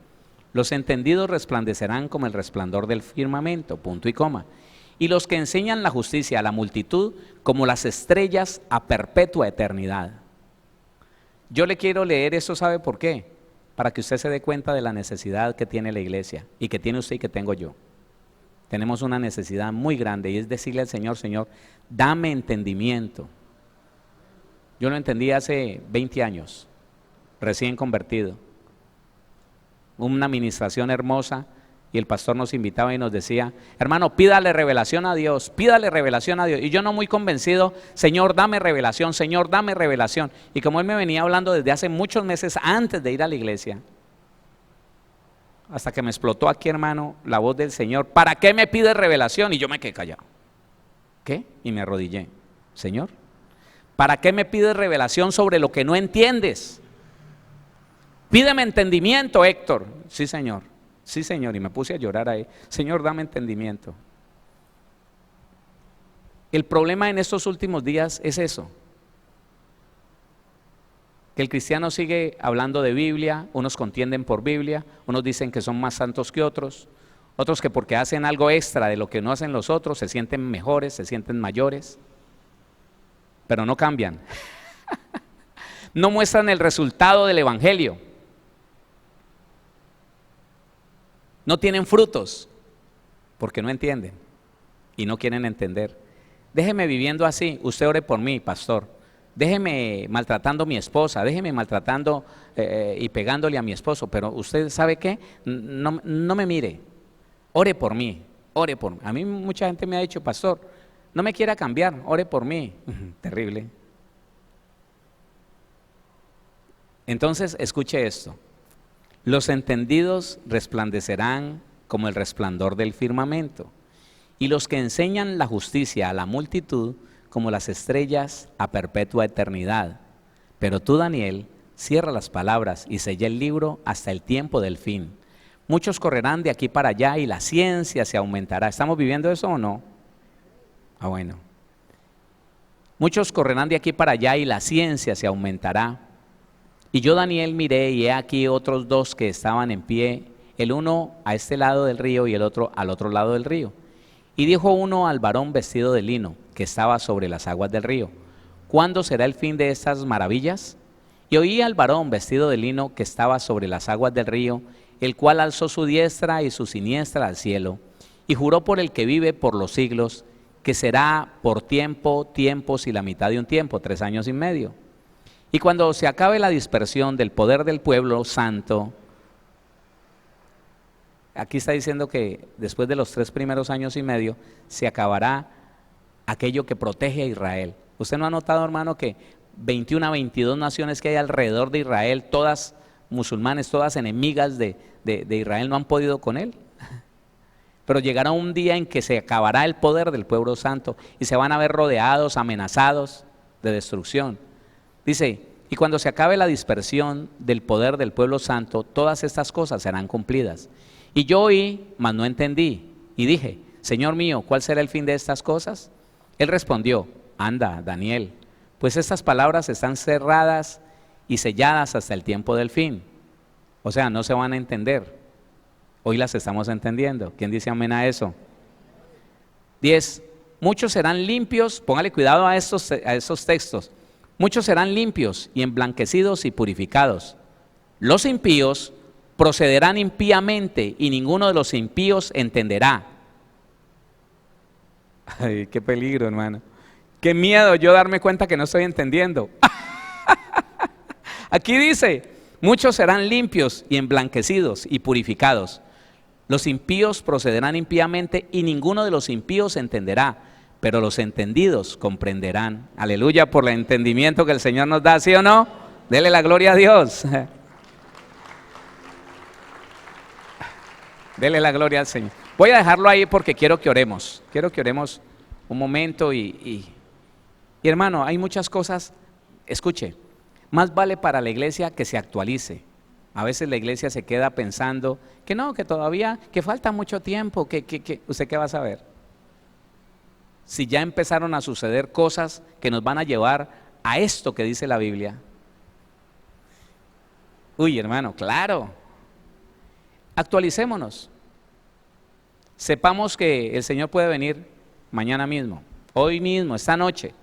los entendidos resplandecerán como el resplandor del firmamento, punto y coma. Y los que enseñan la justicia a la multitud como las estrellas a perpetua eternidad. Yo le quiero leer eso, ¿sabe por qué? Para que usted se dé cuenta de la necesidad que tiene la iglesia y que tiene usted y que tengo yo. Tenemos una necesidad muy grande y es decirle al Señor, Señor, dame entendimiento. Yo lo entendí hace 20 años, recién convertido. Una administración hermosa y el pastor nos invitaba y nos decía, hermano, pídale revelación a Dios, pídale revelación a Dios. Y yo no muy convencido, Señor, dame revelación, Señor, dame revelación. Y como él me venía hablando desde hace muchos meses antes de ir a la iglesia, hasta que me explotó aquí, hermano, la voz del Señor, ¿para qué me pides revelación? Y yo me quedé callado. ¿Qué? Y me arrodillé. Señor, ¿para qué me pides revelación sobre lo que no entiendes? Pídeme entendimiento, Héctor. Sí, Señor. Sí, Señor. Y me puse a llorar ahí. Señor, dame entendimiento. El problema en estos últimos días es eso. Que el cristiano sigue hablando de Biblia, unos contienden por Biblia, unos dicen que son más santos que otros que porque hacen algo extra de lo que no hacen los otros, se sienten mejores, se sienten mayores. Pero no cambian, no muestran el resultado del evangelio, no tienen frutos, porque no entienden y no quieren entender. Déjeme viviendo así, usted ore por mí, pastor, déjeme maltratando a mi esposa, déjeme maltratando y pegándole a mi esposo, pero usted sabe qué, no me mire, ore por mí, ore por mí. A mí mucha gente me ha dicho, pastor, no me quiera cambiar, ore por mí. Terrible. Entonces, escuche esto. Los entendidos resplandecerán como el resplandor del firmamento, y los que enseñan la justicia a la multitud como las estrellas a perpetua eternidad. Pero tú, Daniel, cierra las palabras y sella el libro hasta el tiempo del fin. Muchos correrán de aquí para allá y la ciencia se aumentará. ¿Estamos viviendo eso o no? Bueno. Muchos correrán de aquí para allá y la ciencia se aumentará. Y yo, Daniel, miré y he aquí otros 2 que estaban en pie, el uno a este lado del río y el otro al otro lado del río. Y dijo uno al varón vestido de lino que estaba sobre las aguas del río, ¿cuándo será el fin de estas maravillas? Y oí al varón vestido de lino que estaba sobre las aguas del río, el cual alzó su diestra y su siniestra al cielo, y juró por el que vive por los siglos, que será por tiempos y la mitad de un tiempo, 3 años y medio. Y cuando se acabe la dispersión del poder del pueblo santo, aquí está diciendo que después de los 3 primeros años y medio, se acabará aquello que protege a Israel. ¿Usted no ha notado, hermano, que 21 a 22 naciones que hay alrededor de Israel, todas musulmanes, todas enemigas de Israel, no han podido con él? Pero llegará un día en que se acabará el poder del pueblo santo y se van a ver rodeados, amenazados de destrucción. Dice, y cuando se acabe la dispersión del poder del pueblo santo, todas estas cosas serán cumplidas. Y yo oí, mas no entendí, y dije, Señor mío, ¿cuál será el fin de estas cosas? Él respondió: anda, Daniel, pues estas palabras están cerradas y selladas hasta el tiempo del fin. O sea, no se van a entender. Hoy las estamos entendiendo. ¿Quién dice amén a eso? 10. Muchos serán limpios, póngale cuidado a esos textos. Muchos serán limpios y emblanquecidos y purificados. Los impíos procederán impíamente y ninguno de los impíos entenderá. Ay, qué peligro, hermano. Qué miedo yo darme cuenta que no estoy entendiendo. Aquí dice: muchos serán limpios y emblanquecidos y purificados. Los impíos procederán impíamente y ninguno de los impíos entenderá, pero los entendidos comprenderán. Aleluya por el entendimiento que el Señor nos da, ¿sí o no? Dele la gloria a Dios. Dele la gloria al Señor. Voy a dejarlo ahí porque quiero que oremos. Quiero que oremos un momento y hermano, hay muchas cosas. Escuche, más vale para la iglesia que se actualice. A veces la iglesia se queda pensando que no, que todavía, que falta mucho tiempo, que ¿usted qué va a saber? Si ya empezaron a suceder cosas que nos van a llevar a esto que dice la Biblia. Uy, hermano, claro. Actualicémonos. Sepamos que el Señor puede venir mañana mismo, hoy mismo, esta noche.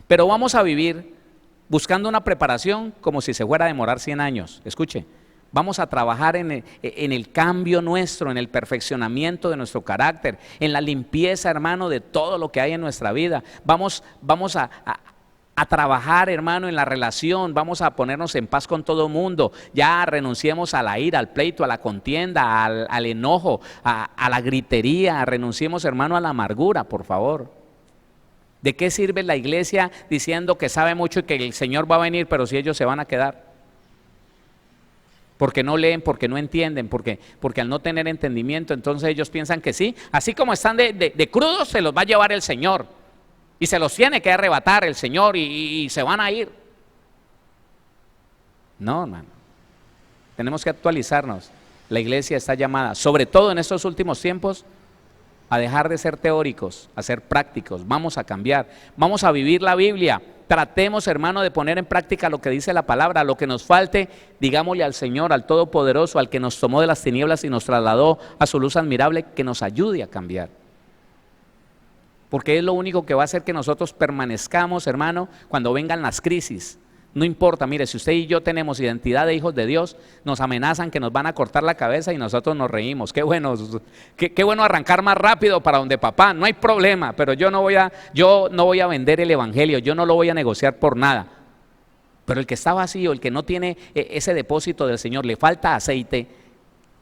Pero vamos a vivir buscando una preparación como si se fuera a demorar 100 años. Escuche, vamos a trabajar en el cambio nuestro, en el perfeccionamiento de nuestro carácter, en la limpieza, hermano, de todo lo que hay en nuestra vida. Vamos a trabajar, hermano, en la relación, vamos a ponernos en paz con todo el mundo. Ya renunciemos a la ira, al pleito, a la contienda, al enojo, a la gritería. Renunciemos, hermano, a la amargura, por favor. ¿De qué sirve la iglesia diciendo que sabe mucho y que el Señor va a venir, pero si ellos se van a quedar? Porque no leen, porque no entienden, porque al no tener entendimiento, entonces ellos piensan que sí, así como están de crudos, se los va a llevar el Señor y se los tiene que arrebatar el Señor y se van a ir. No, hermano, tenemos que actualizarnos. La iglesia está llamada, sobre todo en estos últimos tiempos, a dejar de ser teóricos, a ser prácticos. Vamos a cambiar, vamos a vivir la Biblia. Tratemos, hermano, de poner en práctica lo que dice la palabra. Lo que nos falte, digámosle al Señor, al Todopoderoso, al que nos tomó de las tinieblas y nos trasladó a su luz admirable, que nos ayude a cambiar. Porque es lo único que va a hacer que nosotros permanezcamos, hermano, cuando vengan las crisis. No importa, mire, si usted y yo tenemos identidad de hijos de Dios, nos amenazan que nos van a cortar la cabeza y nosotros nos reímos. Qué bueno arrancar más rápido para donde papá, no hay problema, pero yo no voy a vender el evangelio, yo no lo voy a negociar por nada. Pero el que está vacío, el que no tiene ese depósito del Señor, le falta aceite,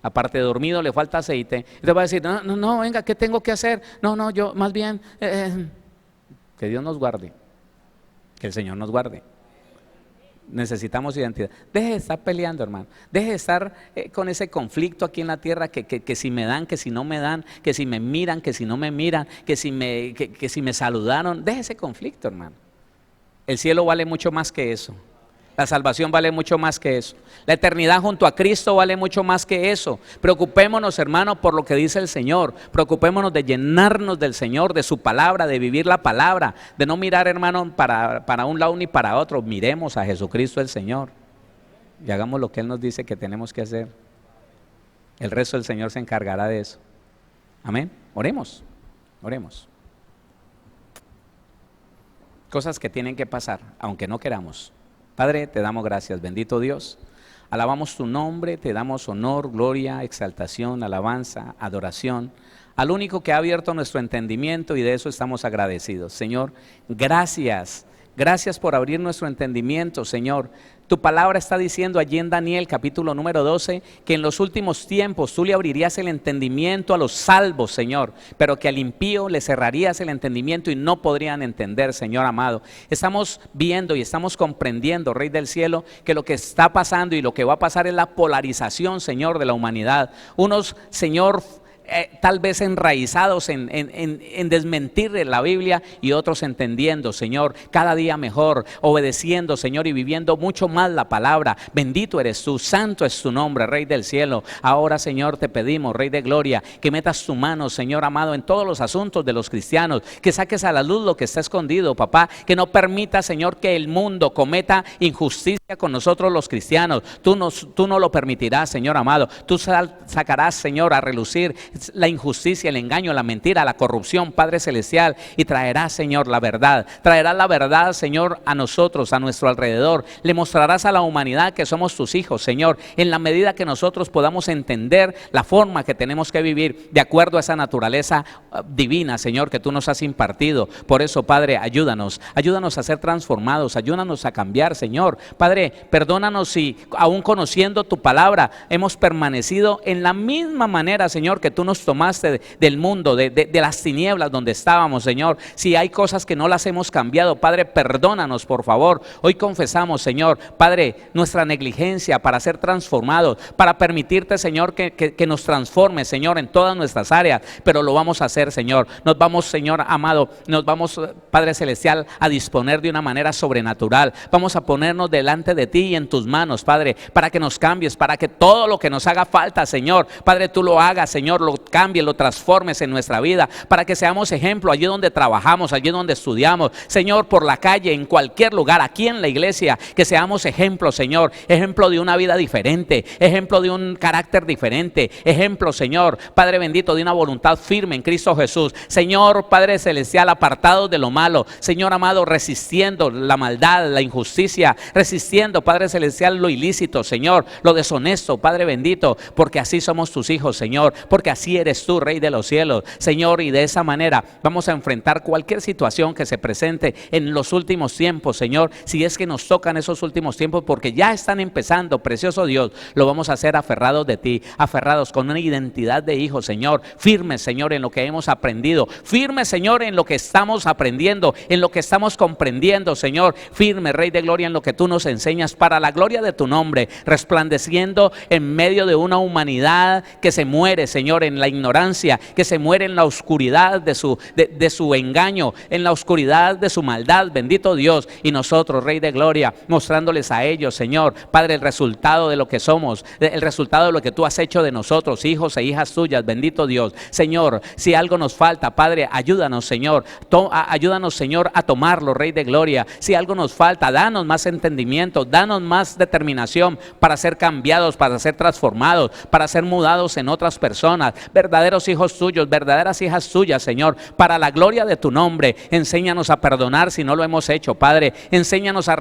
aparte de dormido le falta aceite, entonces va a decir, no, venga, ¿qué tengo que hacer? No, yo más bien, que Dios nos guarde, que el Señor nos guarde. Necesitamos identidad. Deje de estar peleando, hermano. Deje de estar con ese conflicto aquí en la tierra, que si me dan, que si no me dan, que si me miran, que si no me miran, que si me saludaron. Deje ese conflicto, hermano. El cielo vale mucho más que eso. La salvación vale mucho más que eso. La eternidad junto a Cristo vale mucho más que eso. Preocupémonos, hermano, por lo que dice el Señor. Preocupémonos de llenarnos del Señor, de su palabra, de vivir la palabra, de no mirar, hermano, para un lado ni para otro. Miremos a Jesucristo el Señor y hagamos lo que Él nos dice que tenemos que hacer. El resto del Señor se encargará de eso. Amén. Oremos, oremos. Cosas que tienen que pasar, aunque no queramos. Padre, te damos gracias, bendito Dios. Alabamos tu nombre, te damos honor, gloria, exaltación, alabanza, adoración al único que ha abierto nuestro entendimiento y de eso estamos agradecidos. Señor, gracias. Gracias por abrir nuestro entendimiento, Señor. Tu palabra está diciendo allí en Daniel capítulo número 12 que en los últimos tiempos tú le abrirías el entendimiento a los salvos, Señor, pero que al impío le cerrarías el entendimiento y no podrían entender, Señor amado. Estamos viendo y estamos comprendiendo, Rey del cielo, que lo que está pasando y lo que va a pasar es la polarización, Señor, de la humanidad. Unos, Señor, tal vez enraizados en desmentir la Biblia, y otros entendiendo, Señor, cada día mejor, obedeciendo, Señor, y viviendo mucho más la palabra. Bendito eres tú, santo es tu nombre, Rey del cielo. Ahora, Señor, te pedimos, Rey de gloria, que metas tu mano, Señor amado, en todos los asuntos de los cristianos, que saques a la luz lo que está escondido, papá, que no permita, Señor, que el mundo cometa injusticia con nosotros los cristianos. Tú no lo permitirás, Señor amado. Tú sacarás, Señor, a relucir la injusticia, el engaño, la mentira, la corrupción, Padre celestial, y traerás, Señor, la verdad. Traerás la verdad, Señor, a nosotros, a nuestro alrededor. Le mostrarás a la humanidad que somos tus hijos, Señor, en la medida que nosotros podamos entender la forma que tenemos que vivir de acuerdo a esa naturaleza divina, Señor, que tú nos has impartido. Por eso, Padre, ayúdanos a ser transformados, ayúdanos a cambiar, Señor. Padre, perdónanos si aún conociendo tu palabra hemos permanecido en la misma manera, Señor, que tú nos tomaste del mundo, de las tinieblas donde estábamos, Señor. Si hay cosas que no las hemos cambiado, Padre, perdónanos, por favor. Hoy confesamos, Señor, Padre, nuestra negligencia para ser transformados, para permitirte, Señor, que nos transforme, Señor, en todas nuestras áreas, pero lo vamos a hacer, Señor. Nos vamos, Señor amado, Padre celestial, a disponer de una manera sobrenatural. Vamos a ponernos delante de ti y en tus manos, Padre, para que nos cambies, para que todo lo que nos haga falta, Señor, Padre, tú lo hagas, Señor, lo cambies, lo transformes en nuestra vida, para que seamos ejemplo allí donde trabajamos, allí donde estudiamos, Señor, por la calle, en cualquier lugar, aquí en la iglesia, que seamos ejemplo, Señor, ejemplo de una vida diferente, ejemplo de un carácter diferente, ejemplo, Señor, Padre bendito, de una voluntad firme en Cristo Jesús, Señor, Padre celestial, apartados de lo malo, Señor amado, resistiendo la maldad, la injusticia, resistiendo, Padre celestial, lo ilícito, Señor, lo deshonesto, Padre bendito, porque así somos tus hijos, Señor, porque así eres tú, Rey de los cielos, Señor, y de esa manera vamos a enfrentar cualquier situación que se presente en los últimos tiempos, Señor, si es que nos tocan esos últimos tiempos, porque ya están empezando, precioso Dios, lo vamos a hacer aferrados de ti, aferrados con una identidad de hijos, Señor, firmes, Señor, en lo que hemos aprendido, firmes, Señor, en lo que estamos aprendiendo, en lo que estamos comprendiendo, Señor, firme, Rey de gloria, en lo que tú nos enseñas, para la gloria de tu nombre, resplandeciendo en medio de una humanidad que se muere, Señor, en la ignorancia, que se muere en la oscuridad de su engaño, en la oscuridad de su maldad, bendito Dios, y nosotros, Rey de gloria, mostrándoles a ellos, Señor, Padre, el resultado de lo que somos, el resultado de lo que tú has hecho de nosotros, hijos e hijas tuyas, bendito Dios, Señor, si algo nos falta, Padre, ayúdanos, Señor, ayúdanos, Señor, a tomarlo, Rey de gloria, si algo nos falta, danos más entendimiento, danos más determinación para ser cambiados, para ser transformados, para ser mudados en otras personas, verdaderos hijos tuyos, verdaderas hijas tuyas, Señor, para la gloria de tu nombre. Enséñanos a perdonar si no lo hemos hecho, Padre, enséñanos a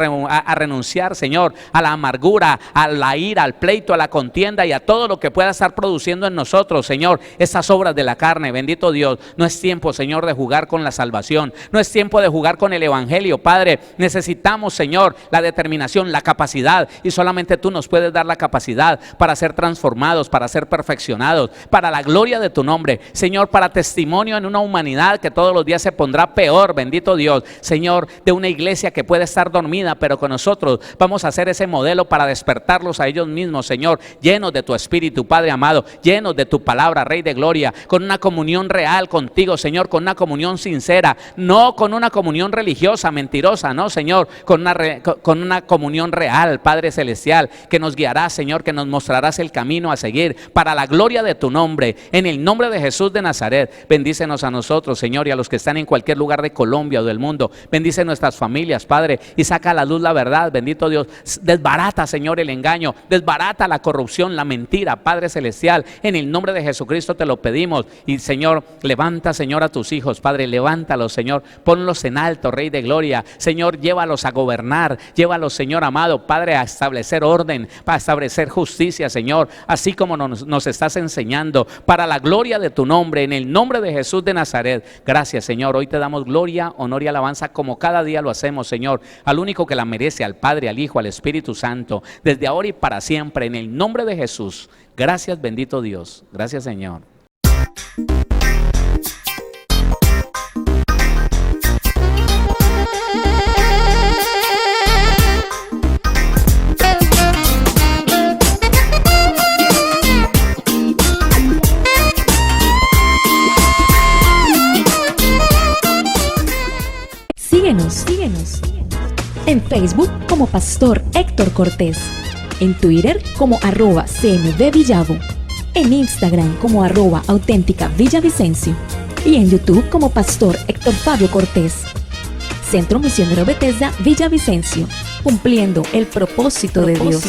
renunciar, Señor, a la amargura, a la ira, al pleito, a la contienda y a todo lo que pueda estar produciendo en nosotros, Señor, esas obras de la carne, bendito Dios. No es tiempo, Señor, de jugar con la salvación, no es tiempo de jugar con el evangelio, Padre, necesitamos, Señor, la determinación, la capacidad, y solamente tú nos puedes dar la capacidad para ser transformados, para ser perfeccionados, para la gloria de tu nombre, Señor, para testimonio en una humanidad que todos los días se pondrá peor, bendito Dios, Señor, de una iglesia que puede estar dormida, pero con nosotros vamos a hacer ese modelo para despertarlos a ellos mismos, Señor, llenos de tu espíritu, Padre amado, llenos de tu palabra, Rey de gloria, con una comunión real contigo, Señor, con una comunión sincera, no con una comunión religiosa, mentirosa, no, Señor, con una comunión real, Padre celestial, que nos guiará, Señor, que nos mostrarás el camino a seguir, para la gloria de tu nombre, en el nombre de Jesús de Nazaret. Bendícenos a nosotros, Señor, y a los que están en cualquier lugar de Colombia o del mundo. Bendice nuestras familias, Padre, y saca a la luz la verdad, bendito Dios. Desbarata, Señor, el engaño, desbarata la corrupción, la mentira, Padre celestial, en el nombre de Jesucristo te lo pedimos. Y Señor, levanta, Señor, a tus hijos, Padre, levántalos, Señor, ponlos en alto, Rey de gloria, Señor, llévalos a gobernar, llévalos, Señor amado, Padre, a establecer orden, para establecer justicia, Señor, así como nos estás enseñando, para la gloria de tu nombre, en el nombre de Jesús de Nazaret. Gracias, Señor, hoy te damos gloria, honor y alabanza, como cada día lo hacemos, Señor, al único que la merece, al Padre, al Hijo, al Espíritu Santo, desde ahora y para siempre, en el nombre de Jesús. Gracias, bendito Dios. Gracias, Señor. Facebook como Pastor Héctor Cortés, en Twitter como @CMVVillavo, en Instagram como @auténtica Villavicencio y en YouTube como Pastor Héctor Fabio Cortés. Centro Misionero Bethesda Villavicencio, cumpliendo el propósito de Dios.